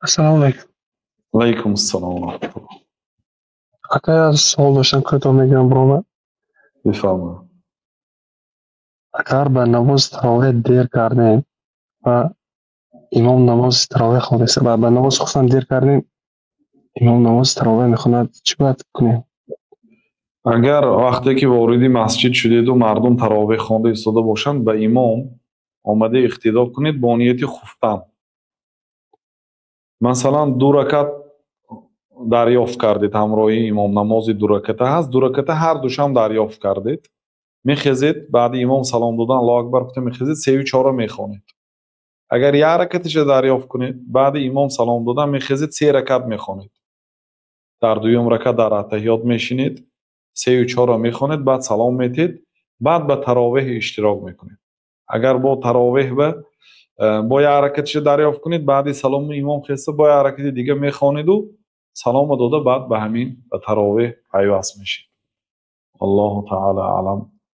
Assalomu alaykum. Alaykum assalom va rahmatulloh. Aka, savol dاشتم کوتاه میگم برام. بفرمایید. اگر به نماز تراویح دیر کردیم و امام نماز تراویح خونده است و به نماز خواستن دیر کردیم، امام نماز تراویح میخوند، چی باید کنیم؟ اگر вақте ки вориди масҷид шудеду мардум таровеҳ хонда истода бошанд, ба имом омада иқтидо кунед бо нияти хуфтан. Масалан, 2 ракат дарёфт кардед, ҳамроҳии имом намози 2 раката ҳаст, 2 раката ҳардушам дарёфт кардед. Мехезед, баъди имом салом додан Аллоҳу акбар гуфта мехезед, 3-ю 4 мехонед. Агар 1 ракаташа дарёфт кунед, баъди имом салом додан мехезед, 3 ракат мехонед. дар дуюм ракат дар атаҳиёт мешинед, 3-ю 4 мехонед, баъд салом метиҳед, баъд ба таровеҳ иштирок мекунед. Агар бо таровеҳ бо 1 ракаташа дарёфт кунед, баъди саломи имом хеста бо 1 ракати дига мехонеду саломо дода баъд ба ҳамин ба таровеҳ пайваст мешед. Аллоҳу таъала аълам.